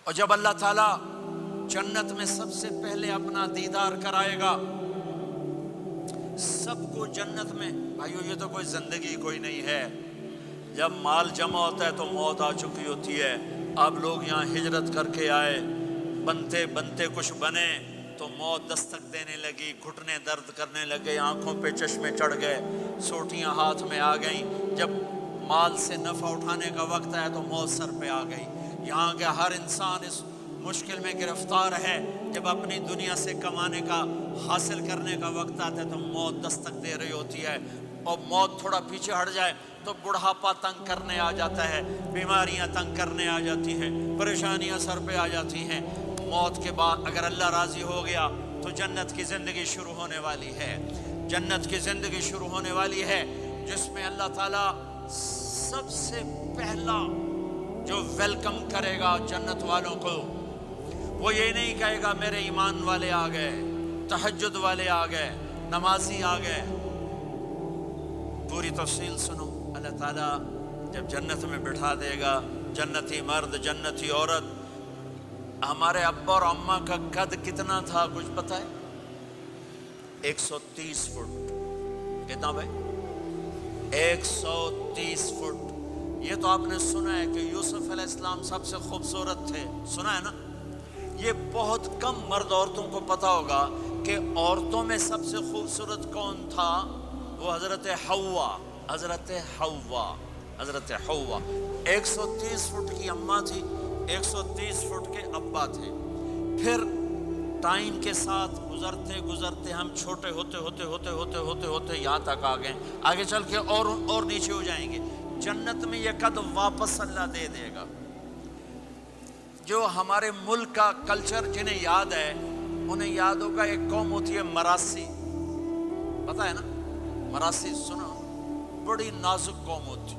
اور جب اللہ تعالیٰ جنت میں سب سے پہلے اپنا دیدار کرائے گا سب کو جنت میں، بھائیو یہ تو کوئی زندگی کوئی نہیں ہے. جب مال جمع ہوتا ہے تو موت آ چکی ہوتی ہے. آپ لوگ یہاں ہجرت کر کے آئے، بنتے بنتے کچھ بنے تو موت دستک دینے لگی، گھٹنے درد کرنے لگے، آنکھوں پہ چشمے چڑھ گئے، سوٹیاں ہاتھ میں آ گئیں. جب مال سے نفع اٹھانے کا وقت آیا تو موت سر پہ آ گئی. یہاں کے ہر انسان اس مشکل میں گرفتار ہے. جب اپنی دنیا سے کمانے کا، حاصل کرنے کا وقت آتا ہے تو موت دستک دے رہی ہوتی ہے. اور موت تھوڑا پیچھے ہٹ جائے تو بڑھاپا تنگ کرنے آ جاتا ہے، بیماریاں تنگ کرنے آ جاتی ہیں، پریشانیاں سر پہ آ جاتی ہیں. موت کے بعد اگر اللہ راضی ہو گیا تو جنت کی زندگی شروع ہونے والی ہے. جنت کی زندگی شروع ہونے والی ہے جس میں اللہ تعالیٰ سب سے پہلا جو ویلکم کرے گا جنت والوں کو، وہ یہ نہیں کہے گا میرے ایمان والے آ گئے، تہجد والے آ گئے، نمازی آ گئے. پوری تفصیل سنو. اللہ تعالیٰ جب جنت میں بٹھا دے گا جنتی مرد، جنتی عورت. ہمارے ابا اور اماں کا قد کتنا تھا کچھ پتہ ہے؟ 130 فٹ. کتنا بھائی؟ 130 فٹ. یہ تو آپ نے سنا ہے کہ یوسف علیہ السلام سب سے خوبصورت تھے، سنا ہے نا؟ یہ بہت کم مرد عورتوں کو پتہ ہوگا کہ عورتوں میں سب سے خوبصورت کون تھا. وہ حضرت حوا. حضرت حوا. حضرت حوا 130 فٹ کی اماں تھی، 130 فٹ کے ابا تھے. پھر ٹائم کے ساتھ گزرتے گزرتے ہم چھوٹے ہوتے ہوتے ہوتے ہوتے ہوتے ہوتے یہاں تک آ گئے. آگے چل کے اور نیچے ہو جائیں گے. جنت میں یہ قد واپس اللہ دے دے گا. جو ہمارے ملک کا کلچر جنہیں یاد ہے انہیں یاد ہوگا ایک قوم ہوتی ہے مراسی. پتہ ہے نا مراسی؟ سنا؟ بڑی نازک قوم ہوتی،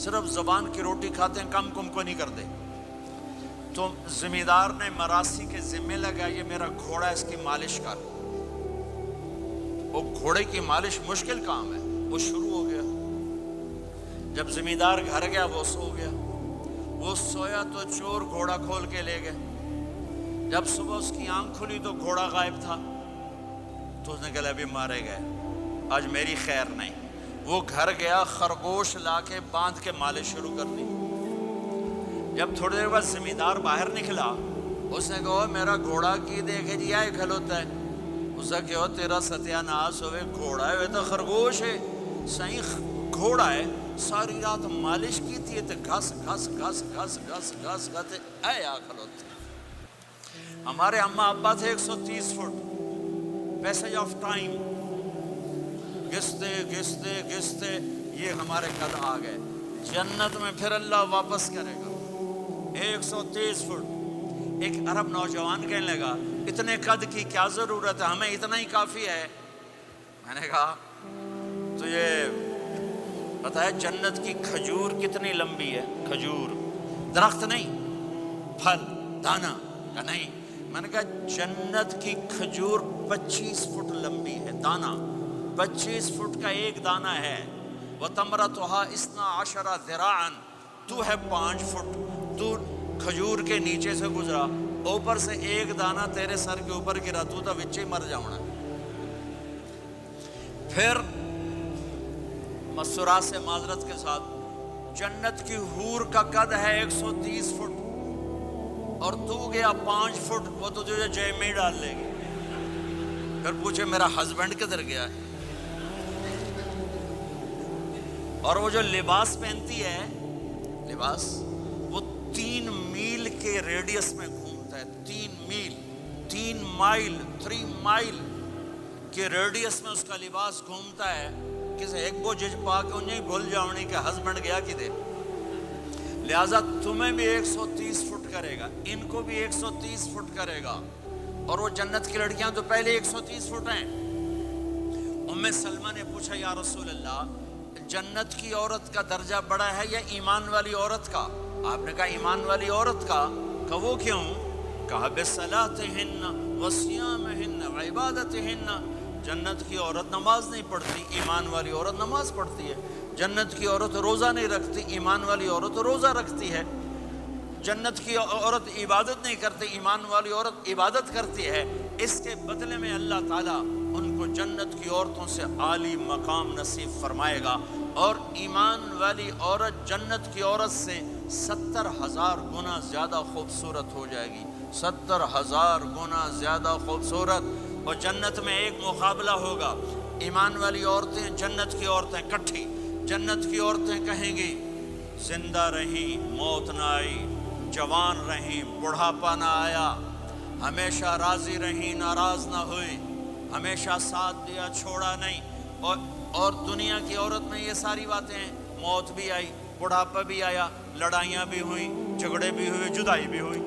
صرف زبان کی روٹی کھاتے ہیں، کم کو نہیں کرتے. تو زمیندار نے مراسی کے ذمہ لگا یہ میرا گھوڑا ہے، اس کی مالش کر. وہ گھوڑے کی مالش مشکل کام ہے. وہ شروع ہو گیا. جب زمیندار گھر گیا وہ سو گیا. وہ سویا تو چور گھوڑا کھول کے لے گئے. جب صبح اس کی آنکھ کھلی تو گھوڑا غائب تھا. تو اس نے کہا ابھی مارے گئے، آج میری خیر نہیں. وہ گھر گیا، خرگوش لا کے باندھ کے مالش شروع کر دی. جب تھوڑی دیر بعد زمیندار باہر نکلا، اس نے کہا میرا گھوڑا کی دیکھے جی آئے کھلوتا ہے. اس نے کہا تیرا ستیہ ناس ہوئے، گھوڑا ہے وہ تو خرگوش ہے. صحیح گھوڑا ہے، ساری رات مالش کی تھی تو گھس گھس گھس گھس گھس گھس گھس اے آ کھلوتے. ہمارے اماں ابا تھے 130 فٹ. پیسج آف ٹائم گھستے گھستے گھستے یہ ہمارے قد آ گئے. جنت میں پھر اللہ واپس کرے گا 130 فٹ. ایک عرب نوجوان کہنے لگا اتنے قد کی کیا ضرورت ہے، ہمیں اتنا ہی کافی ہے. میں نے کہا تو یہ پتہ ہے جنت کی کھجور کتنی لمبی ہے؟ کھجور درخت نہیں، پھل دانا کا نہیں. میں نے کہا جنت کی کھجور 25 فٹ لمبی ہے. دانا 25 فٹ کا ایک دانا ہے. وَتَمْرَتُهَا 12 ذِرَاعًا. تو ہے 5 فٹ. تو کھجور کے نیچے سے گزرا، اوپر سے ایک دانہ تیرے سر کے اوپر گرا، تو تا وچے مر جاؤنا. پھر مسورات سے معذرت کے ساتھ جنت کی حور کا قد ہے 130 فٹ اور تو گیا 5 فٹ. وہ تو تجھے جیب میں ہی ڈال لے گی. پھر پوچھے میرا ہسبینڈ کدھر گیا ہے؟ اور وہ جو لباس پہنتی ہے، لباس وہ 3 میل کے ریڈیس میں گھومتا ہے. 3 مائل کے ریڈیس میں اس کا لباس گھومتا ہے. کسی ایک بو جج پا کے انہیں بھول جاؤنی کہ ہسبینڈ گیا کدھر. لہٰذا تمہیں بھی 130 فٹ کرے گا، ان کو بھی 130 فٹ کرے گا. اور وہ جنت کی لڑکیاں تو پہلے 130 فٹ ہیں. ام سلمہ نے پوچھا یا رسول اللہ جنت کی عورت کا درجہ بڑا ہے یا ایمان والی عورت کا؟ آپ نے کہا ایمان والی عورت کا. کہ وہ کیوں؟ کہا بصلاتہن وصیامہن وعبادتہن. جنت کی عورت نماز نہیں پڑھتی، ایمان والی عورت نماز پڑھتی ہے. جنت کی عورت روزہ نہیں رکھتی، ایمان والی عورت روزہ رکھتی ہے. جنت کی عورت عبادت نہیں کرتی، ایمان والی عورت عبادت کرتی ہے، اس کے بدلے میں اللہ تعالیٰ ان کو جنت کی عورتوں سے عالی مقام نصیب فرمائے گا، اور ایمان والی عورت جنت کی عورت سے 70,000 گنا زیادہ خوبصورت ہو جائے گی، 70,000 گنا زیادہ خوبصورت۔ اور جنت میں ایک مقابلہ ہوگا، ایمان والی عورتیں، جنت کی عورتیں کٹھی، جنت کی عورتیں کہیں گی زندہ رہیں موت نہ آئی، جوان رہیں بڑھاپا نہ آیا، ہمیشہ راضی رہیں ناراض نہ ہوئی، ہمیشہ ساتھ دیا چھوڑا نہیں۔ اور دنیا کی عورت میں یہ ساری باتیں ہیں، موت بھی آئی، بڑھاپا بھی آیا، لڑائیاں بھی ہوئیں، جھگڑے بھی ہوئے، جدائی بھی ہوئی،